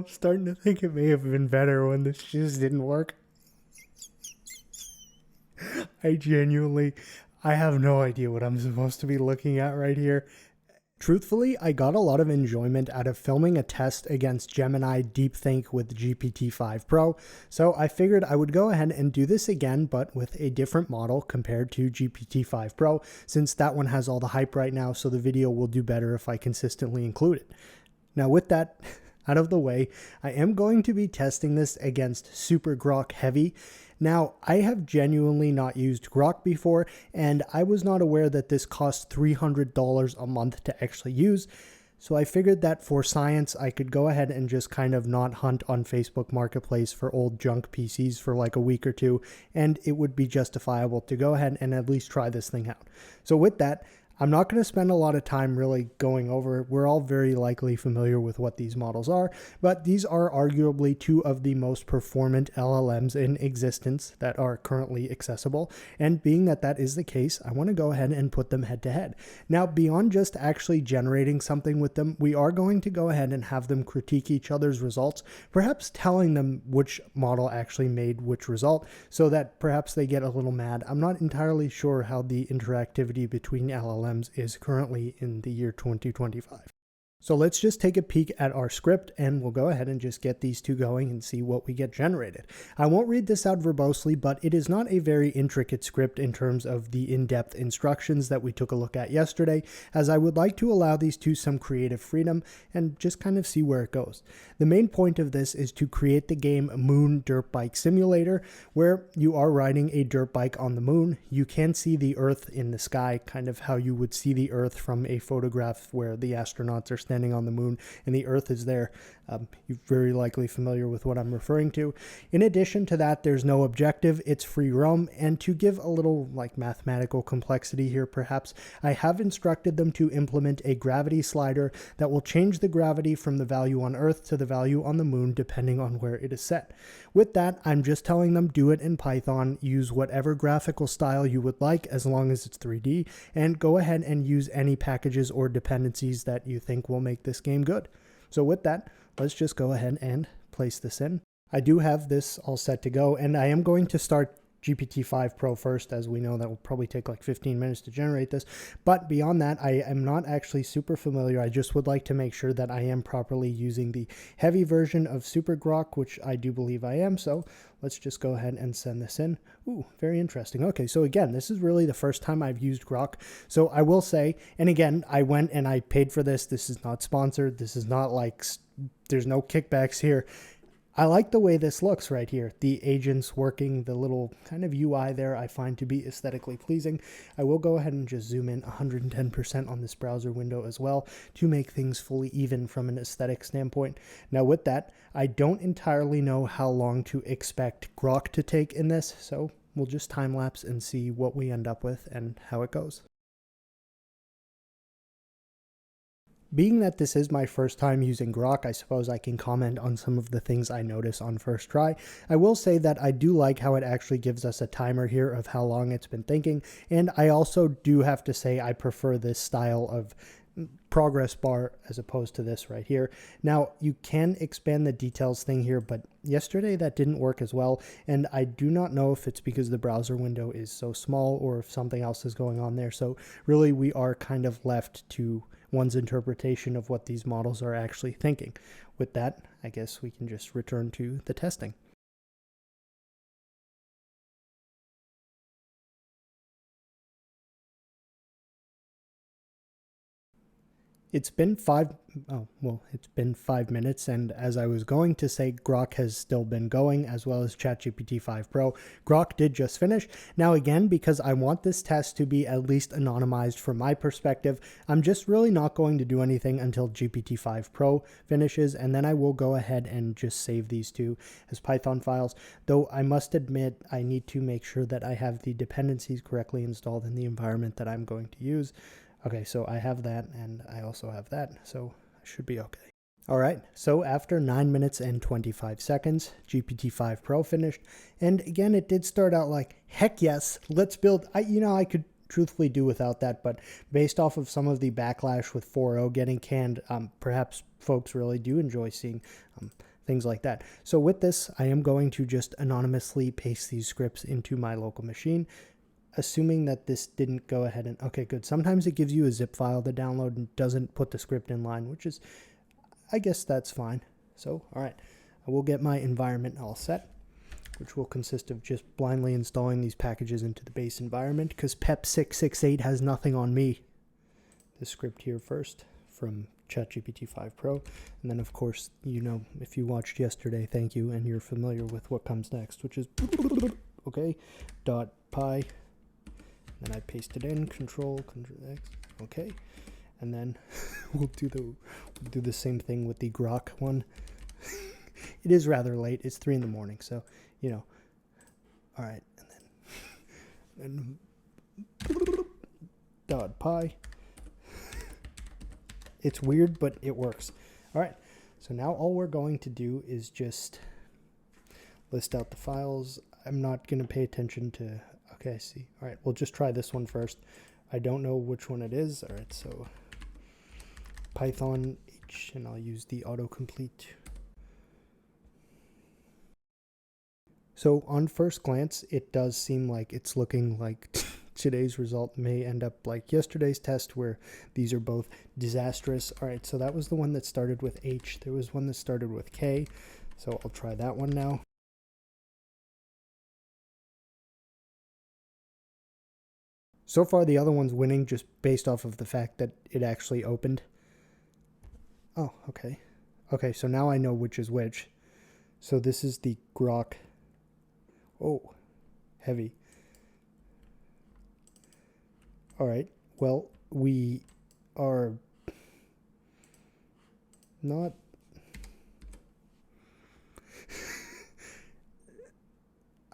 Starting to think it may have been better when this just didn't work. I have no idea what I'm supposed to be looking at right here. Truthfully, I got a lot of enjoyment out of filming a test against Gemini DeepThink with GPT-5 Pro, so I figured I would go ahead and do this again, but with a different model compared to GPT-5 Pro, since that one has all the hype right now, so the video will do better if I consistently include it. Now with that out of the way, I am going to be testing this against Super Grok Heavy. Now, I have genuinely not used Grok before, and I was not aware that this costs $300 a month to actually use. So I figured that for science, I could go ahead and just kind of not hunt on Facebook Marketplace for old junk PCs for like a week or two, and it would be justifiable to go ahead and at least try this thing out. So with that, I'm not going to spend a lot of time really going over it. We're all very likely familiar with what these models are, but these are arguably two of the most performant LLMs in existence that are currently accessible. And being that that is the case, I want to go ahead and put them head to head. Now, beyond just actually generating something with them, we are going to go ahead and have them critique each other's results, perhaps telling them which model actually made which result so that perhaps they get a little mad. I'm not entirely sure how the interactivity between LLMs is currently in the year 2025. So let's just take a peek at our script and we'll go ahead and just get these two going and see what we get generated. I won't read this out verbosely, but it is not a very intricate script in terms of the in-depth instructions that we took a look at yesterday, as I would like to allow these two some creative freedom and just kind of see where it goes. The main point of this is to create the game Moon Dirt Bike Simulator, where you are riding a dirt bike on the moon. You can see the Earth in the sky, kind of how you would see the Earth from a photograph where the astronauts are standing on the moon and the Earth is there. You're very likely familiar with what I'm referring to. In addition to that, there's no objective, it's free roam, and to give a little like mathematical complexity here perhaps, I have instructed them to implement a gravity slider that will change the gravity from the value on Earth to the value on the moon depending on where it is set. With that, I'm just telling them do it in Python, use whatever graphical style you would like as long as it's 3D, and go ahead and use any packages or dependencies that you think will make this game good. So with that, let's just go ahead and place this in. I do have this all set to go, and I am going to start GPT-5 Pro first, as we know that will probably take like 15 minutes to generate this. But beyond that, I am not actually super familiar. I just would like to make sure that I am properly using the heavy version of Super Grok, which I do believe I am. So let's just go ahead and send this in. Ooh, very interesting. Okay, so again, this is really the first time I've used Grok. So I will say, and again, I went and I paid for this. This is not sponsored. This is not like, there's no kickbacks here. I like the way this looks right here. The agents working, the little kind of UI there I find to be aesthetically pleasing. I will go ahead and just zoom in 110% on this browser window as well to make things fully even from an aesthetic standpoint. Now with that, I don't entirely know how long to expect Grok to take in this, so we'll just time lapse and see what we end up with and how it goes. Being that this is my first time using Grok, I suppose I can comment on some of the things I notice on first try. I will say that I do like how it actually gives us a timer here of how long it's been thinking, and I also do have to say I prefer this style of progress bar as opposed to this right here. Now, you can expand the details thing here, but yesterday that didn't work as well, and I do not know if it's because the browser window is so small or if something else is going on there. So really, we are kind of left to one's interpretation of what these models are actually thinking. With that, I guess we can just return to the testing. It's been 5 minutes, and as I was going to say, Grok has still been going, as well as ChatGPT-5 Pro. Grok did just finish. Now again, because I want this test to be at least anonymized from my perspective, I'm just really not going to do anything until GPT-5 Pro finishes, and then I will go ahead and just save these two as Python files, though I must admit I need to make sure that I have the dependencies correctly installed in the environment that I'm going to use. Okay, so I have that, and I also have that, so I should be okay. All right, so after 9 minutes and 25 seconds, GPT-5 Pro finished, and again, it did start out like, heck yes, let's build. I could truthfully do without that, but based off of some of the backlash with 4.0 getting canned, perhaps folks really do enjoy seeing things like that. So with this, I am going to just anonymously paste these scripts into my local machine, assuming that this didn't go ahead and, okay, good. Sometimes it gives you a zip file to download and doesn't put the script in line, which is, I guess that's fine. So, all right, I will get my environment all set, which will consist of just blindly installing these packages into the base environment, because PEP668 has nothing on me. This script here first from GPT-5 Pro, and then of course, you know, if you watched yesterday, thank you, and you're familiar with what comes next, which is okay, .py, then I paste it in, Control X, okay, and then we'll do the same thing with the Grok one. It is rather late, it's 3 in the morning, so you know. All right, and then .py. It's weird, but it works. All right, so now all we're going to do is just list out the files. I'm not going to pay attention to, okay, I see. All right, we'll just try this one first. I don't know which one it is. All right, so Python H, and I'll use the autocomplete. So on first glance, it does seem like it's looking like today's result may end up like yesterday's test, where these are both disastrous. All right, so that was the one that started with H. There was one that started with K. So I'll try that one now. So far, the other one's winning just based off of the fact that it actually opened. Oh, okay. Okay, so now I know which is which. So this is the Grok. Oh, heavy. All right, well, we are not...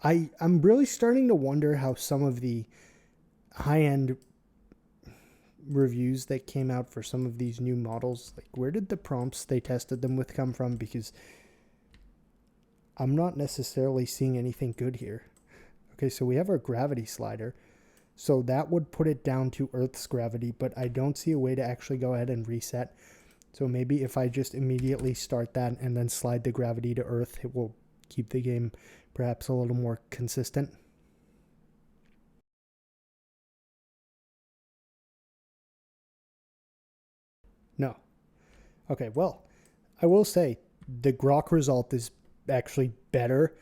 I'm really starting to wonder how some of the high-end reviews that came out for some of these new models, like where did the prompts they tested them with come from? Because I'm not necessarily seeing anything good here. Okay, so we have our gravity slider. So that would put it down to Earth's gravity, but I don't see a way to actually go ahead and reset. So maybe if I just immediately start that and then slide the gravity to Earth, it will keep the game perhaps a little more consistent. No. Okay, well, I will say the Grok result is actually better.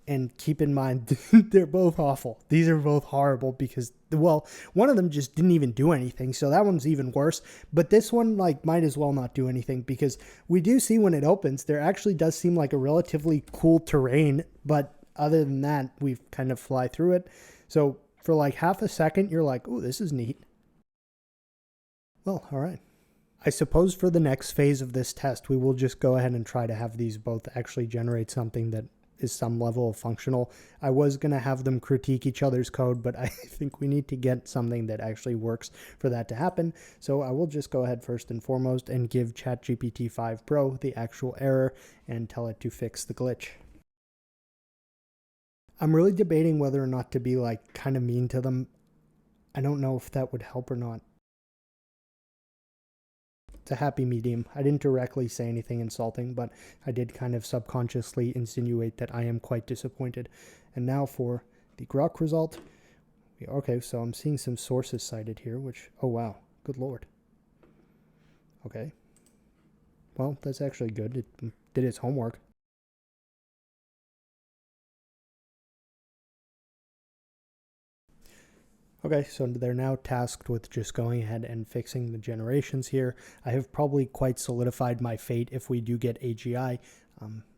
And keep in mind, they're both awful. These are both horrible because, well, one of them just didn't even do anything. So that one's even worse. But this one, like, might as well not do anything, because we do see when it opens, there actually does seem like a relatively cool terrain. But other than that, we kind of fly through it. So for like half a second, you're like, oh, this is neat. Well, all right. I suppose for the next phase of this test, we will just go ahead and try to have these both actually generate something that is some level of functional. I was going to have them critique each other's code, but I think we need to get something that actually works for that to happen. So I will just go ahead first and foremost and give GPT-5 Pro the actual error and tell it to fix the glitch. I'm really debating whether or not to be like kind of mean to them. I don't know if that would help or not. It's a happy medium. I didn't directly say anything insulting, but I did kind of subconsciously insinuate that I am quite disappointed. And now for the Grok result. Okay, so I'm seeing some sources cited here, which, oh wow, good lord. Okay. Well, that's actually good. It did its homework. Okay, so they're now tasked with just going ahead and fixing the generations here. I have probably quite solidified my fate if we do get AGI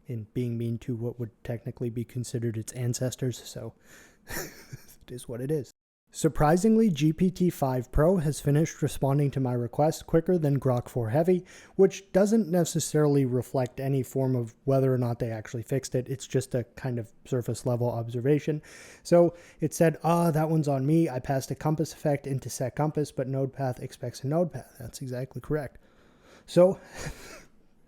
in being mean to what would technically be considered its ancestors, so it is what it is. Surprisingly, GPT-5 Pro has finished responding to my request quicker than Grok 4 Heavy, which doesn't necessarily reflect any form of whether or not they actually fixed it. It's just a kind of surface level observation. So it said, that one's on me. I passed a compass effect into set compass, but node path expects a node path. That's exactly correct. So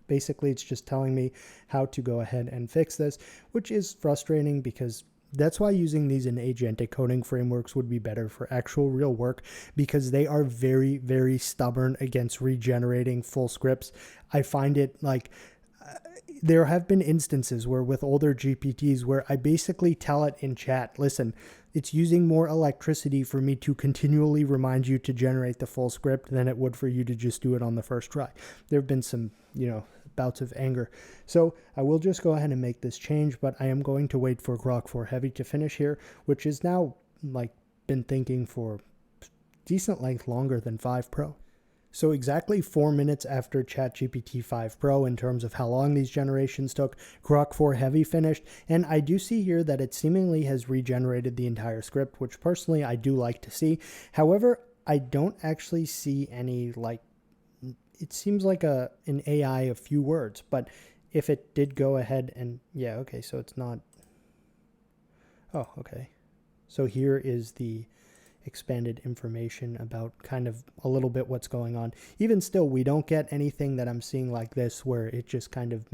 basically it's just telling me how to go ahead and fix this, which is frustrating because That's why using these in agentic coding frameworks would be better for actual real work, because they are very, very stubborn against regenerating full scripts. I find it like there have been instances where with older GPTs where I basically tell it in chat, listen, it's using more electricity for me to continually remind you to generate the full script than it would for you to just do it on the first try. There have been some, bouts of anger. So I will just go ahead and make this change, but I am going to wait for Grok 4 Heavy to finish here, which is now been thinking for decent length longer than 5 Pro. So exactly 4 minutes after ChatGPT 5 Pro, in terms of how long these generations took, Grok 4 Heavy finished, and I do see here that it seemingly has regenerated the entire script, which personally I do like to see. However, I don't actually see any, it seems like an AI of few words, but if it did go ahead and, okay, so it's not, oh, okay. So here is the expanded information about kind of a little bit what's going on. Even still, we don't get anything that I'm seeing like this where it just kind of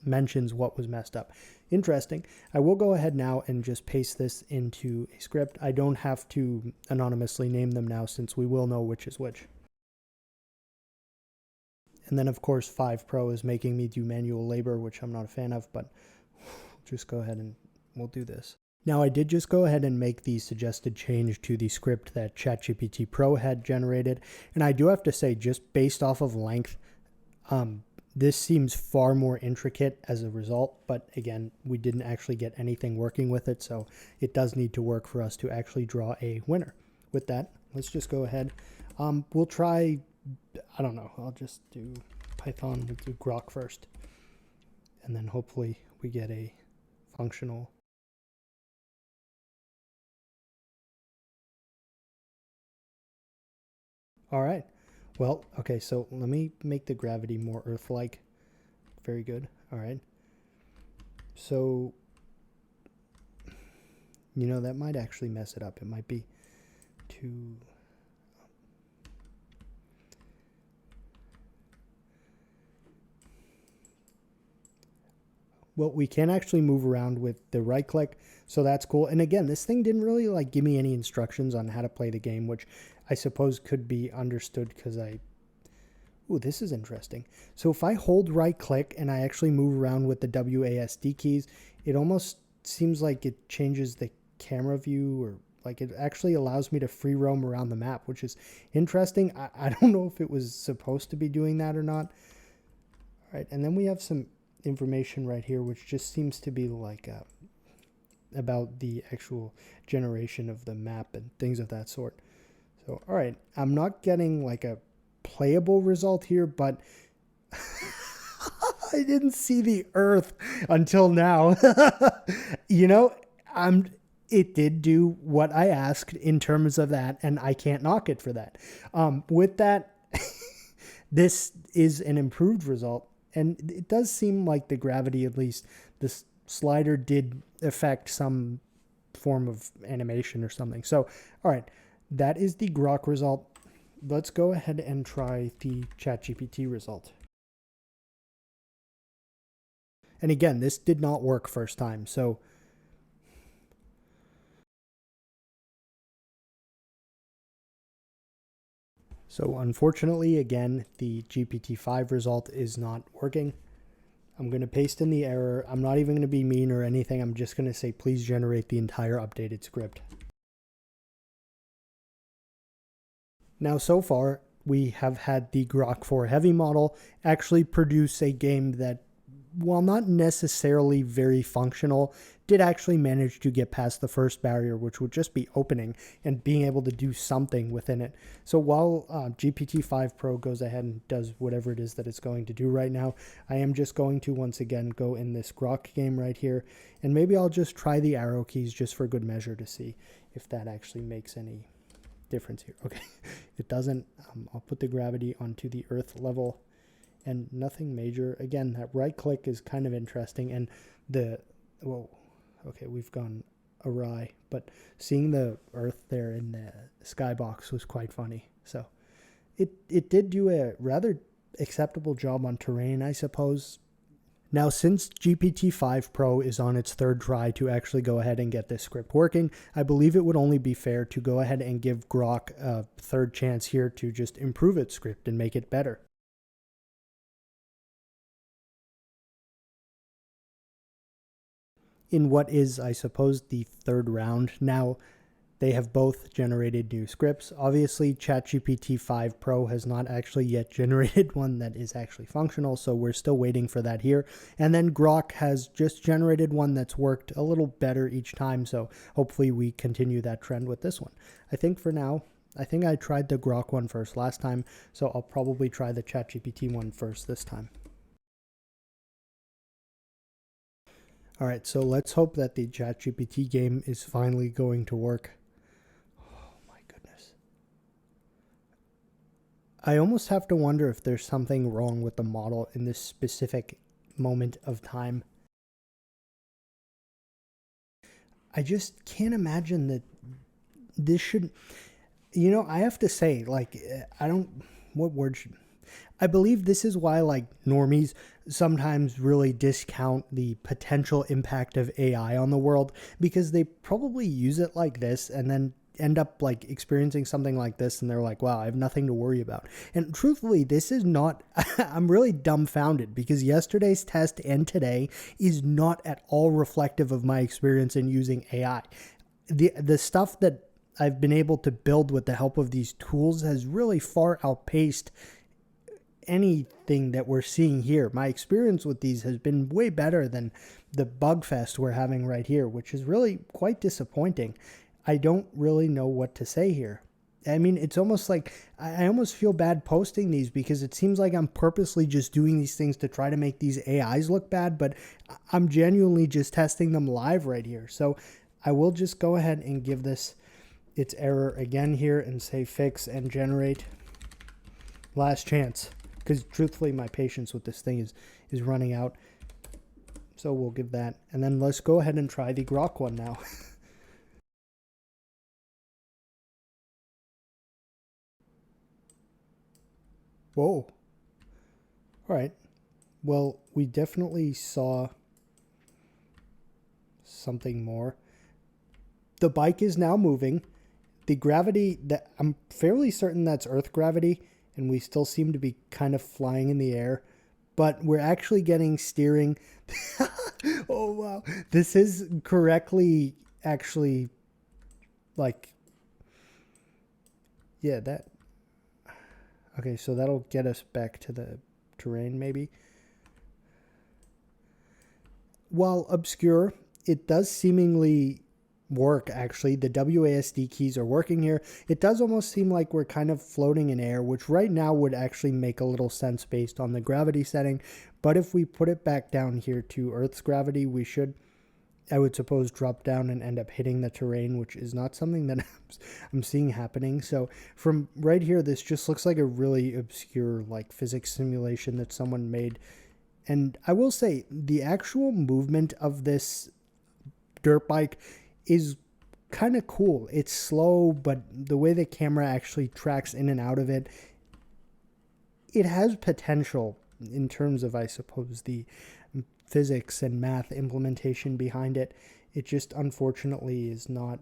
mentions what was messed up. Interesting. I will go ahead now and just paste this into a script. I don't have to anonymously name them now since we will know which is which. And then of course 5 Pro is making me do manual labor, which I'm not a fan of, but just go ahead and we'll do this. Now I did just go ahead and make the suggested change to the script that ChatGPT Pro had generated. And I do have to say, just based off of length, this seems far more intricate as a result. But again, we didn't actually get anything working with it. So it does need to work for us to actually draw a winner. With that, let's just go ahead. We'll try, I don't know, I'll just do Python, we'll do Grok first. And then hopefully we get a functional. All right. Well, okay, so let me make the gravity more Earth-like. Very good. All right. So, that might actually mess it up. It might be too... Well, we can actually move around with the right click, so that's cool. And again, this thing didn't really give me any instructions on how to play the game, which I suppose could be understood because ooh, this is interesting. So if I hold right click and I actually move around with the WASD keys, it almost seems like it changes the camera view, or it actually allows me to free roam around the map, which is interesting. I don't know if it was supposed to be doing that or not. All right, and then we have some information right here, which just seems to be about the actual generation of the map and things of that sort. So, all right, I'm not getting a playable result here, but I didn't see the Earth until now. It did do what I asked in terms of that, and I can't knock it for that. With that, this is an improved result. And it does seem like the gravity, at least, this slider did affect some form of animation or something. So, all right, that is the Grok result. Let's go ahead and try the ChatGPT result. And again, this did not work first time. So unfortunately, again, the GPT-5 result is not working. I'm going to paste in the error. I'm not even going to be mean or anything. I'm just going to say, please generate the entire updated script. Now, so far, we have had the Grok 4 Heavy model actually produce a game that, while not necessarily very functional, did actually manage to get past the first barrier, which would just be opening and being able to do something within it. So while GPT-5 Pro goes ahead and does whatever it is that it's going to do right now, I am just going to once again go in this Grok game right here, and maybe I'll just try the arrow keys just for good measure to see if that actually makes any difference here. Okay, it doesn't. I'll put the gravity onto the Earth level. And nothing major. Again, that right click is kind of interesting. And whoa, okay, we've gone awry. But seeing the Earth there in the skybox was quite funny. So it did do a rather acceptable job on terrain, I suppose. Now, since GPT-5 Pro is on its third try to actually go ahead and get this script working, I believe it would only be fair to go ahead and give Grok a third chance here to just improve its script and make it better. In what is, I suppose, the third round now, they have both generated new scripts. Obviously, ChatGPT 5 Pro has not actually yet generated one that is actually functional, so we're still waiting for that here. And then Grok has just generated one that's worked a little better each time, so hopefully we continue that trend with this one. I think for now, I tried the Grok one first last time, so I'll probably try the ChatGPT one first this time. All right, so let's hope that the ChatGPT game is finally going to work. I almost have to wonder if there's something wrong with the model in this specific moment of time. I just can't imagine that this should, I have to say, I believe this is why normies sometimes really discount the potential impact of AI on the world, because they probably use it like this and then end up experiencing something like this and they're like, wow, I have nothing to worry about. And truthfully, this is not I'm really dumbfounded because yesterday's test and today is not at all reflective of my experience in using AI. The stuff that I've been able to build with the help of these tools has really far outpaced anything that we're seeing here. My experience with these has been way better than the bug fest we're having right here, which is really quite disappointing. I don't really know what to say here. I mean, it's almost like I almost feel bad posting these because it seems like I'm purposely just doing these things to try to make these AIs look bad, but I'm genuinely just testing them live right here. So I will just go ahead and give this its error again here and say fix and generate. Last chance, because truthfully my patience with this thing is running out. So we'll give that. And then let's go ahead and try the Grok one now. Whoa. All right. Well, we definitely saw something more. The bike is now moving. The gravity, that I'm fairly certain that's Earth gravity, and we still seem to be kind of flying in the air, but we're actually getting steering. Oh, wow. This is correctly actually yeah, that. Okay, so that'll get us back to the terrain, maybe. While obscure, it does seemingly work, actually. The WASD keys are working here. It does almost seem like we're kind of floating in air, which right now would actually make a little sense based on the gravity setting. But if we put it back down here to Earth's gravity, we should, I would suppose, drop down and end up hitting the terrain, which is not something that I'm seeing happening. So from right here, this just looks like a really obscure physics simulation that someone made. And I will say the actual movement of this dirt bike is kind of cool. It's slow, but the way the camera actually tracks in and out of it, it has potential in terms of, I suppose, the physics and math implementation behind it. It just unfortunately is not.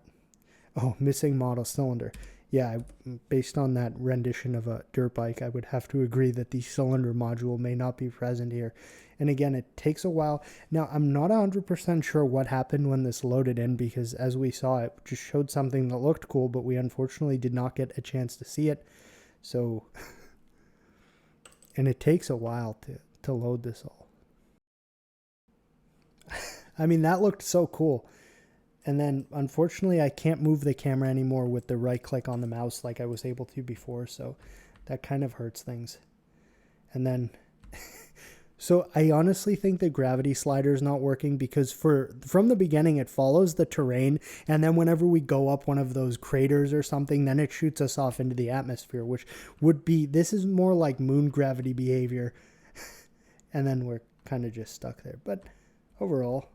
Oh, missing model cylinder. Yeah, based on that rendition of a dirt bike, I would have to agree that the cylinder module may not be present here. And again, it takes a while. Now, I'm not 100% sure what happened when this loaded in, because as we saw, it just showed something that looked cool, but we unfortunately did not get a chance to see it. So, and it takes a while to load this all. I mean, that looked so cool. And then, unfortunately, I can't move the camera anymore with the right click on the mouse like I was able to before, so that kind of hurts things. And then, so I honestly think the gravity slider is not working because from the beginning, it follows the terrain, and then whenever we go up one of those craters or something, then it shoots us off into the atmosphere, which would be, this is more like moon gravity behavior, and then we're kind of just stuck there. But overall,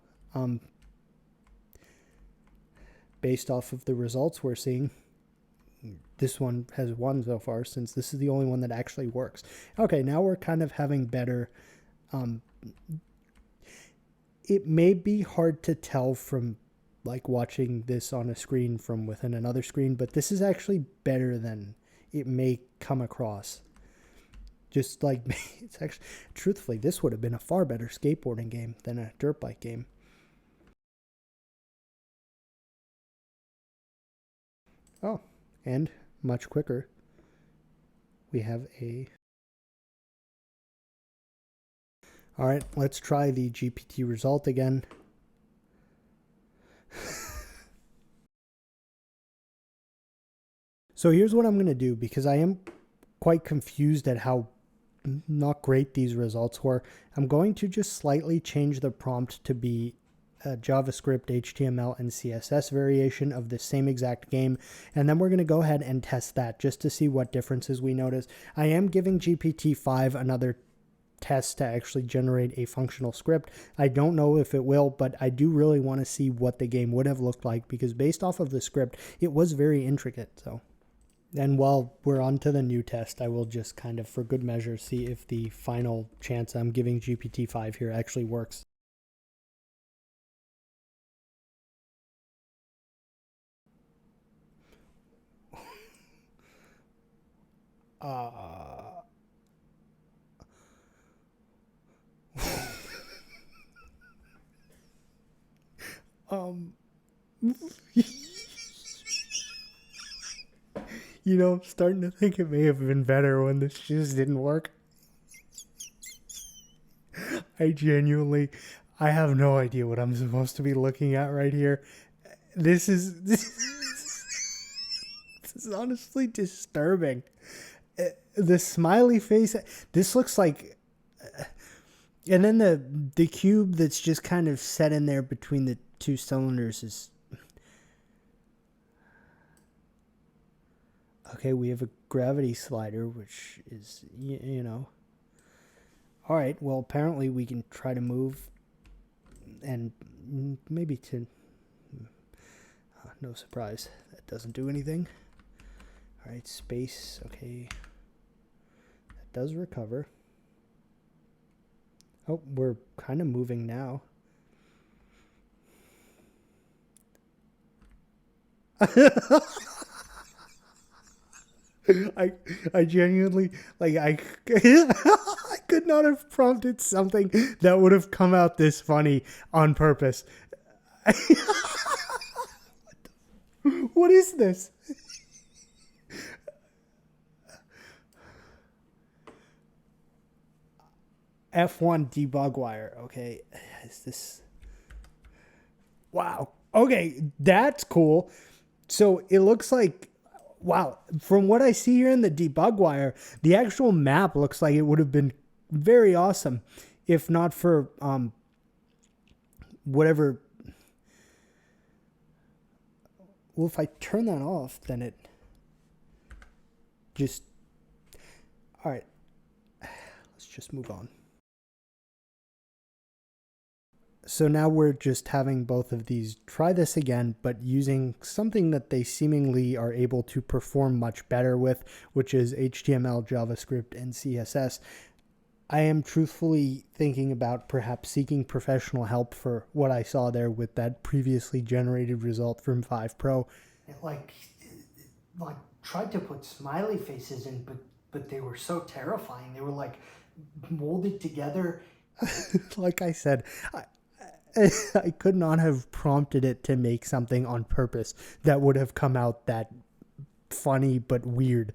based off of the results we're seeing, this one has won so far, since this is the only one that actually works. Okay, now we're kind of having better it may be hard to tell from like watching this on a screen from within another screen, but this is actually better than it may come across. Just like, it's actually, truthfully, this would have been a far better skateboarding game than a dirt bike game. Oh, and much quicker. We have a... All right, let's try the GPT result again. So here's what I'm going to do, because I am quite confused at how not great these results were. I'm going to just slightly change the prompt to be a JavaScript, HTML, and CSS variation of the same exact game. And then we're going to go ahead and test that just to see what differences we notice. I am giving GPT-5 another test to actually generate a functional script. I don't know if it will, but I do really want to see what the game would have looked like, because based off of the script, it was very intricate. So, and while we're on to the new test, I will just kind of, for good measure, see if the final chance I'm giving GPT-5 here actually works. You know, I'm starting to think it may have been better when this just didn't work. I have no idea what I'm supposed to be looking at right here. This is honestly disturbing. The smiley face, this looks like, and then the cube that's just kind of set in there between the two cylinders is, okay, we have a gravity slider, which is, you know. All right, well, apparently we can try to move and maybe to, no surprise, that doesn't do anything. All right, space, okay. That does recover. Oh, we're kind of moving now. I genuinely, like, I could not have prompted something that would have come out this funny on purpose. What is this? F1 debug wire. Okay, is this... Wow. Okay, that's cool. So it looks like, wow, from what I see here in the debug wire, the actual map looks like it would have been very awesome if not for whatever. Well, if I turn that off, then it just... All right, let's just move on. So now we're just having both of these try this again, but using something that they seemingly are able to perform much better with, which is HTML, JavaScript, and CSS. I am truthfully thinking about perhaps seeking professional help for what I saw there with that previously generated result from 5 Pro. It like tried to put smiley faces in, but they were so terrifying. They were like molded together. Like I said, I could not have prompted it to make something on purpose that would have come out that funny but weird.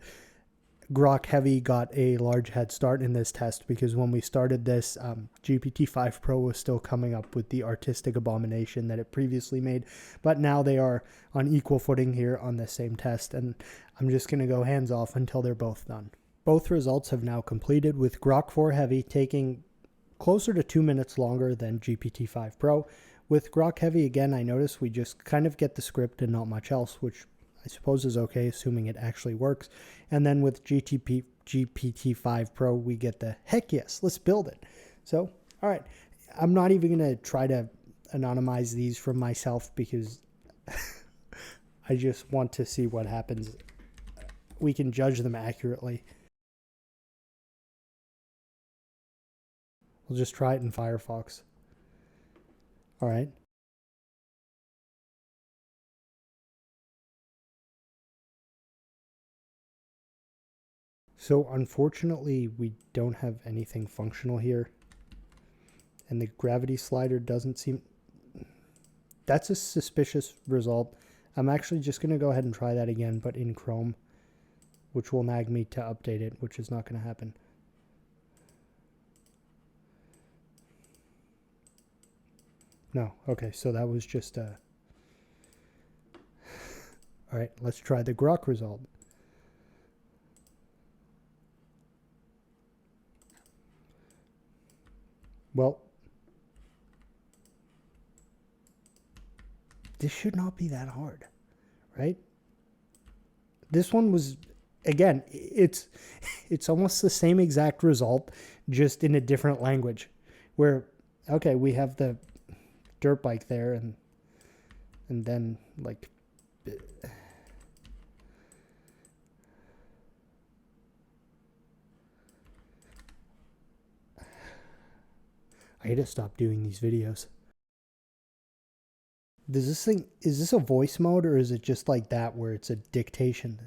Grok Heavy got a large head start in this test because when we started this, GPT-5 Pro was still coming up with the artistic abomination that it previously made, but now they are on equal footing here on the same test, and I'm just going to go hands off until they're both done. Both results have now completed, with Grok 4 Heavy taking closer to 2 minutes longer than GPT-5 Pro. With Grok Heavy, again, I notice we just kind of get the script and not much else, which I suppose is okay, assuming it actually works. And then with GPT-5 Pro, we get the heck yes, let's build it. So, all right, I'm not even going to try to anonymize these from myself because I just want to see what happens. We can judge them accurately. We'll just try it in Firefox. All right. So unfortunately, we don't have anything functional here. And the gravity slider doesn't seem... That's a suspicious result. I'm actually just going to go ahead and try that again, but in Chrome, which will nag me to update it, which is not going to happen. No. Okay, so that was just a... All right, let's try the Grok result. Well, this should not be that hard, right? This one was, again, it's almost the same exact result, just in a different language. Where, okay, we have the dirt bike there, and then like... I gotta stop doing these videos. Does this thing, is this a voice mode, or is it just like that where it's a dictation?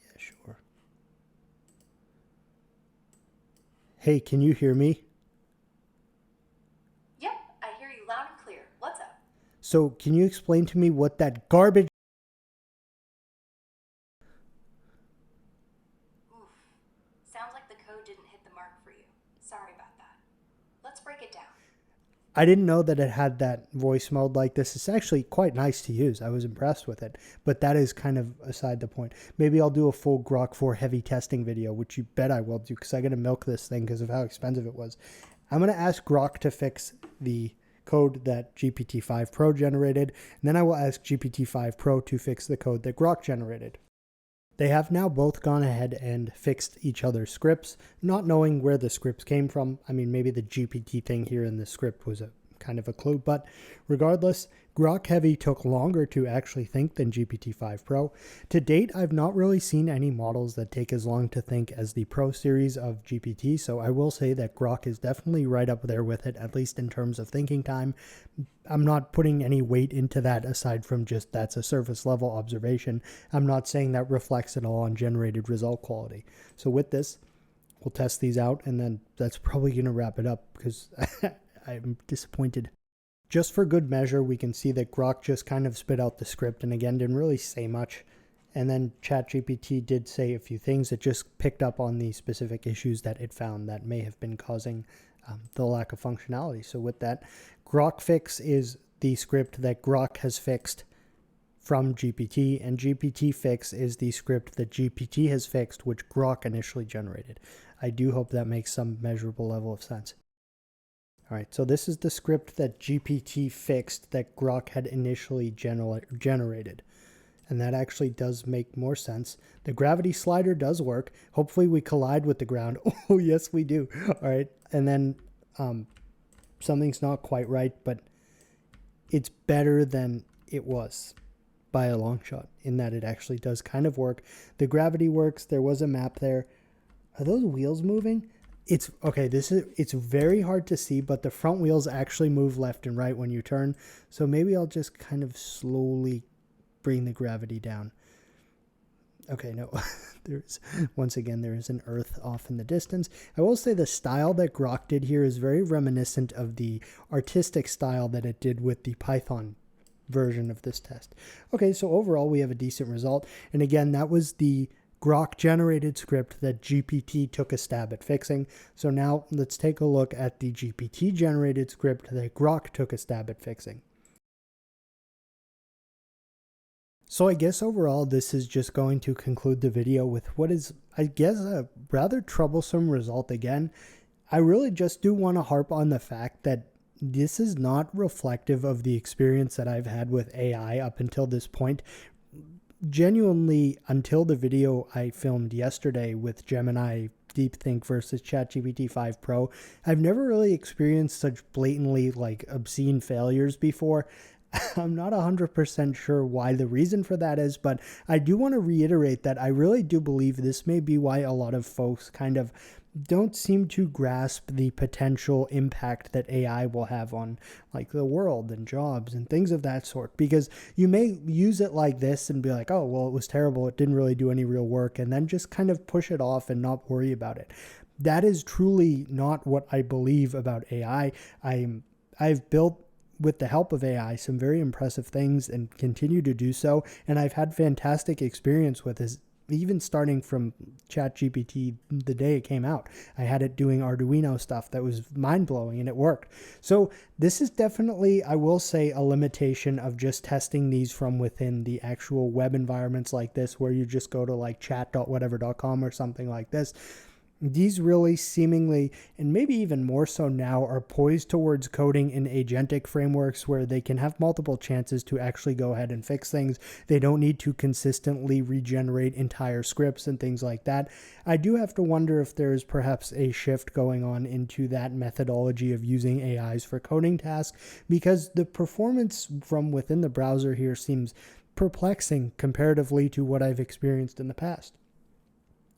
Yeah, sure. Hey, can you hear me? Yep, I hear you loud and clear. What's up? So can you explain to me what that garbage... Oof. Sounds like the code didn't hit the mark for you. Sorry about that. Let's break it down. I didn't know that it had that voice mode like this. It's actually quite nice to use. I was impressed with it. But that is kind of aside the point. Maybe I'll do a full Grok 4 heavy testing video, which you bet I will do, because I got to milk this thing because of how expensive it was. I'm going to ask Grok to fix the code that GPT-5 Pro generated, and then I will ask GPT-5 Pro to fix the code that Grok generated. They have now both gone ahead and fixed each other's scripts, not knowing where the scripts came from. I mean, maybe the GPT thing here in the script was a kind of a clue, but regardless, Grok Heavy took longer to actually think than GPT-5 Pro. To date, I've not really seen any models that take as long to think as the Pro series of GPT, so I will say that Grok is definitely right up there with it, at least in terms of thinking time. I'm not putting any weight into that aside from just that's a surface level observation. I'm not saying that reflects at all on generated result quality. So with this, we'll test these out, and then that's probably going to wrap it up because I'm disappointed. Just for good measure, we can see that Grok just kind of spit out the script and again didn't really say much. And then ChatGPT did say a few things. It just picked up on the specific issues that it found that may have been causing the lack of functionality. So with that, Grok Fix is the script that Grok has fixed from GPT, and GPT Fix is the script that GPT has fixed, which Grok initially generated. I do hope that makes some measurable level of sense. All right, so this is the script that GPT fixed that Grok had initially generated. And that actually does make more sense. The gravity slider does work. Hopefully we collide with the ground. Oh, yes, we do. All right, and then something's not quite right, but it's better than it was by a long shot in that it actually does kind of work. The gravity works. There was a map there. Are those wheels moving? It's okay. It's very hard to see, but the front wheels actually move left and right when you turn. So maybe I'll just kind of slowly bring the gravity down. Okay, no, once again, there is an earth off in the distance. I will say the style that Grok did here is very reminiscent of the artistic style that it did with the Python version of this test. Okay, so overall we have a decent result. And again, that was the Grok generated script that GPT took a stab at fixing. So now let's take a look at the GPT generated script that Grok took a stab at fixing. So I guess overall this is just going to conclude the video with what is, I guess, a rather troublesome result again. I really just do want to harp on the fact that this is not reflective of the experience that I've had with AI up until this point. Genuinely, until the video I filmed yesterday with Gemini DeepThink versus ChatGPT 5 Pro, I've never really experienced such blatantly obscene failures before. I'm not 100% sure why the reason for that is, but I do want to reiterate that I really do believe this may be why a lot of folks kind of don't seem to grasp the potential impact that AI will have on like the world and jobs and things of that sort. Because you may use it like this and be like, oh, well, it was terrible. It didn't really do any real work, and then just kind of push it off and not worry about it. That is truly not what I believe about AI. I've built, with the help of AI, some very impressive things and continue to do so. And I've had fantastic experience with this, even starting from ChatGPT the day it came out. I had it doing Arduino stuff that was mind-blowing, and it worked. So this is definitely, I will say, a limitation of just testing these from within the actual web environments like this, where you just go to like chat.whatever.com or something like this. These really seemingly, and maybe even more so now, are poised towards coding in agentic frameworks where they can have multiple chances to actually go ahead and fix things. They don't need to consistently regenerate entire scripts and things like that. I do have to wonder if there is perhaps a shift going on into that methodology of using AIs for coding tasks, because the performance from within the browser here seems perplexing comparatively to what I've experienced in the past.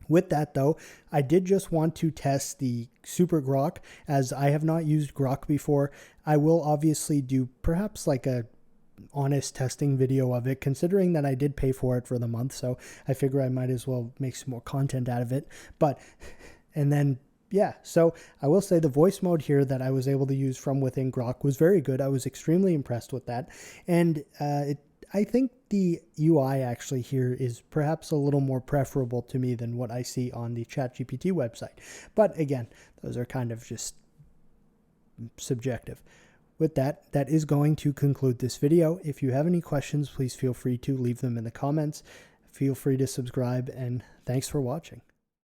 With that, though, I did just want to test the Super Grok, as I have not used Grok before. I will obviously do perhaps like a honest testing video of it, considering that I did pay for it for the month, so I figure I might as well make some more content out of it. And then yeah, so I will say the voice mode here that I was able to use from within Grok was very good. I was extremely impressed with that, and I think the UI actually here is perhaps a little more preferable to me than what I see on the ChatGPT website. But again, those are kind of just subjective. With that, that is going to conclude this video. If you have any questions, please feel free to leave them in the comments. Feel free to subscribe, and thanks for watching.